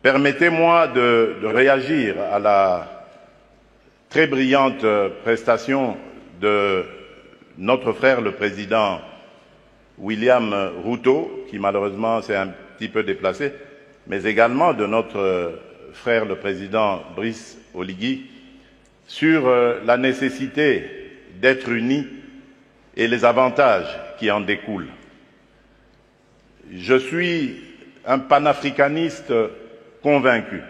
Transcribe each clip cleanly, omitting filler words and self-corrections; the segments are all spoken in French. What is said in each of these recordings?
Permettez-moi de réagir à la très brillante prestation de notre frère le président William Ruto, qui malheureusement s'est un petit peu déplacé, mais également de notre frère le président Brice Oligui, sur la nécessité d'être unis et les avantages qui en découlent. Je suis un panafricaniste convaincu.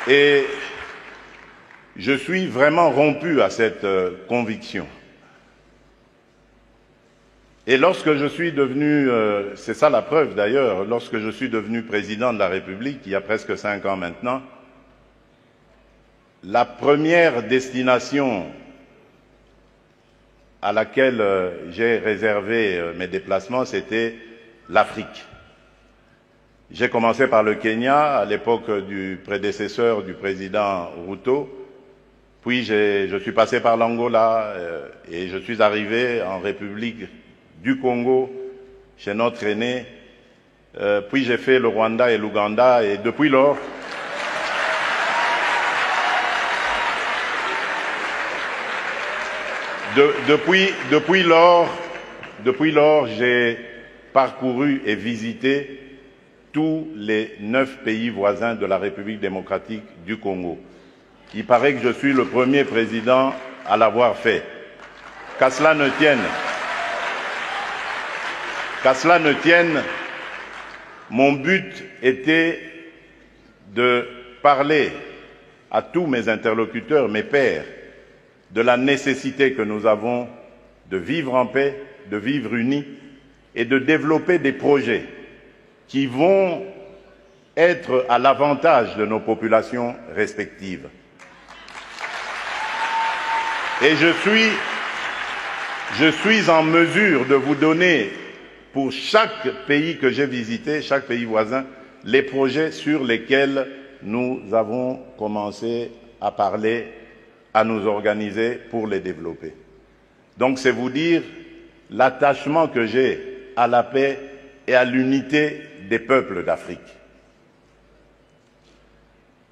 Et je suis vraiment rompu à cette conviction. Et lorsque je suis devenu, c'est ça la preuve d'ailleurs, lorsque je suis devenu président de la République, il y a presque 5 ans maintenant, la première destination à laquelle j'ai réservé mes déplacements, c'était l'Afrique. J'ai commencé par le Kenya, à l'époque du prédécesseur du président Ruto, puis je suis passé par l'Angola et je suis arrivé en République du Congo, chez notre aîné, puis j'ai fait le Rwanda et l'Ouganda, et depuis lors, depuis lors, j'ai parcouru et visité tous les 9 pays voisins de la République démocratique du Congo. Il paraît que je suis le premier président à l'avoir fait. Qu'à cela ne tienne, mon but était de parler à tous mes interlocuteurs, mes pairs, de la nécessité que nous avons de vivre en paix, de vivre unis et de développer des projets qui vont être à l'avantage de nos populations respectives. Et je suis en mesure de vous donner, pour chaque pays que j'ai visité, chaque pays voisin, les projets sur lesquels nous avons commencé à parler, à nous organiser pour les développer. Donc c'est vous dire l'attachement que j'ai à la paix et à l'unité des peuples d'Afrique.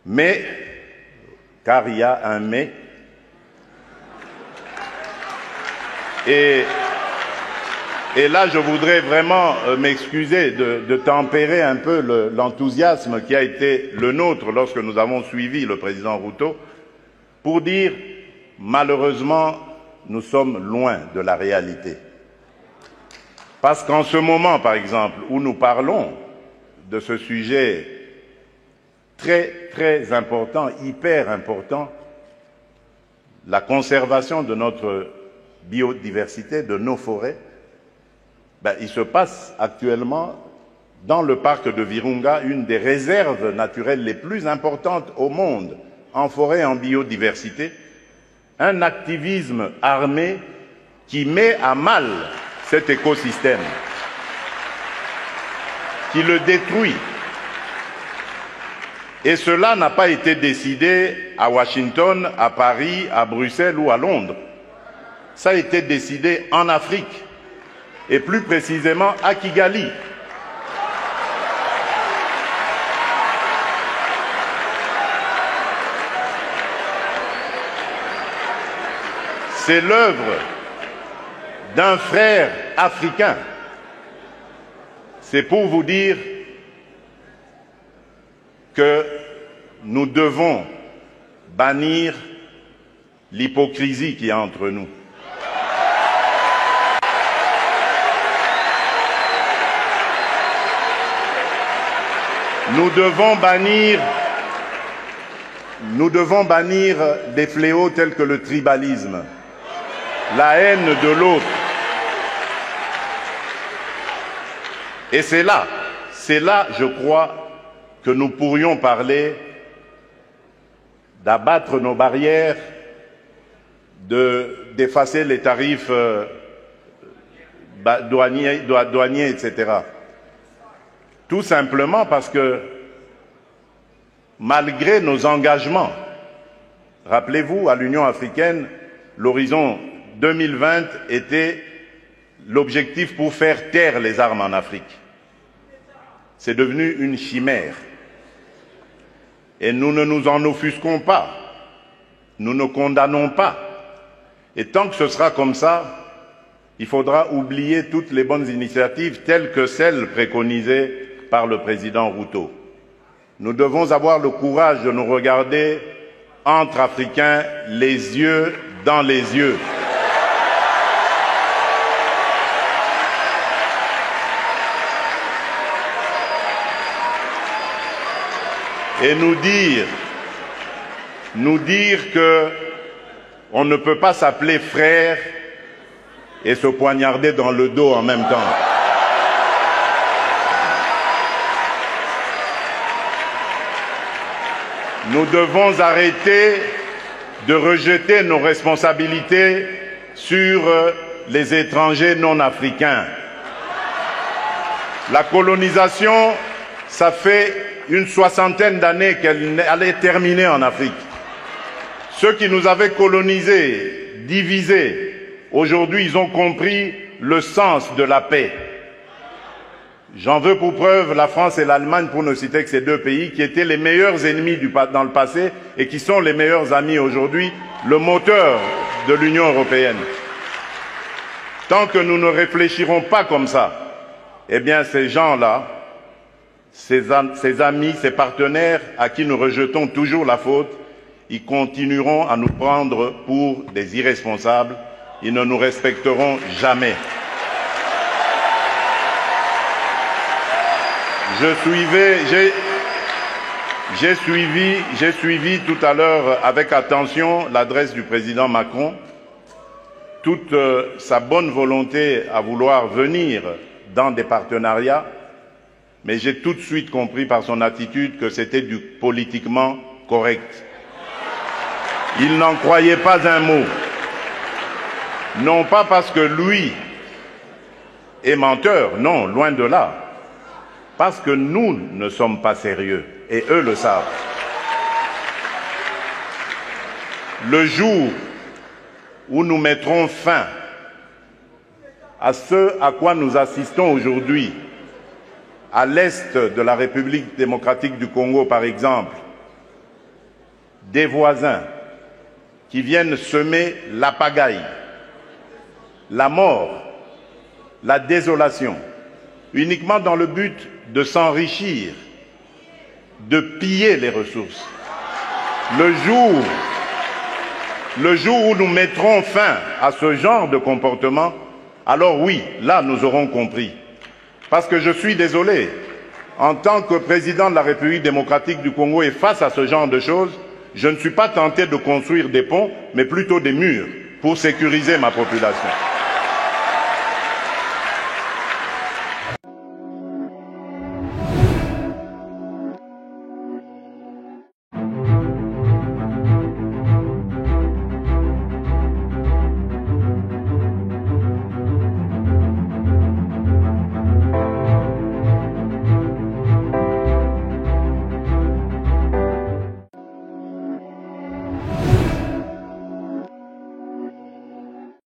Mais, car il y a un mais, et là je voudrais vraiment m'excuser de tempérer un peu l'enthousiasme qui a été le nôtre lorsque nous avons suivi le président Ruto, pour dire, malheureusement, nous sommes loin de la réalité. Parce qu'en ce moment, par exemple, où nous parlons de ce sujet très, très important, hyper important, la conservation de notre biodiversité, de nos forêts, il se passe actuellement dans le parc de Virunga une des réserves naturelles les plus importantes au monde, en forêt et en biodiversité, un activisme armé qui met à mal cet écosystème, qui le détruit. Et cela n'a pas été décidé à Washington, à Paris, à Bruxelles ou à Londres. Ça a été décidé en Afrique, et plus précisément à Kigali. C'est l'œuvre d'un frère africain. C'est pour vous dire que nous devons bannir l'hypocrisie qui est entre nous. Nous devons bannir des fléaux tels que le tribalisme, la haine de l'autre. Et c'est là, je crois, que nous pourrions parler d'abattre nos barrières, d'effacer les tarifs douaniers, etc. Tout simplement parce que, malgré nos engagements, rappelez-vous, à l'Union africaine, l'horizon 2020 était l'objectif pour faire taire les armes en Afrique. C'est devenu une chimère. Et nous ne nous en offusquons pas. Nous ne condamnons pas. Et tant que ce sera comme ça, il faudra oublier toutes les bonnes initiatives telles que celles préconisées par le président Ruto. Nous devons avoir le courage de nous regarder entre Africains, les yeux dans les yeux. Et nous dire que on ne peut pas s'appeler frère et se poignarder dans le dos en même temps. Nous devons arrêter de rejeter nos responsabilités sur les étrangers non africains. La colonisation, ça fait une soixantaine d'années qu'elle allait terminer en Afrique. Ceux qui nous avaient colonisés, divisés, aujourd'hui ils ont compris le sens de la paix. J'en veux pour preuve la France et l'Allemagne, pour ne citer que ces deux pays, qui étaient les meilleurs ennemis dans le passé et qui sont les meilleurs amis aujourd'hui, le moteur de l'Union européenne. Tant que nous ne réfléchirons pas comme ça, eh bien ces gens-là, ces amis, ces partenaires à qui nous rejetons toujours la faute, ils continueront à nous prendre pour des irresponsables, ils ne nous respecteront jamais. J'ai suivi tout à l'heure avec attention l'adresse du président Macron, toute sa bonne volonté à vouloir venir dans des partenariats, mais j'ai tout de suite compris par son attitude que c'était du politiquement correct. Il n'en croyait pas un mot. Non pas parce que lui est menteur, non, loin de là. Parce que nous ne sommes pas sérieux, et eux le savent. Le jour où nous mettrons fin à ce à quoi nous assistons aujourd'hui, à l'est de la République démocratique du Congo par exemple, des voisins qui viennent semer la pagaille, la mort, la désolation, uniquement dans le but de s'enrichir, de piller les ressources. Le jour où nous mettrons fin à ce genre de comportement, alors oui, là nous aurons compris. Parce que je suis désolé, en tant que président de la République démocratique du Congo et face à ce genre de choses, je ne suis pas tenté de construire des ponts, mais plutôt des murs pour sécuriser ma population.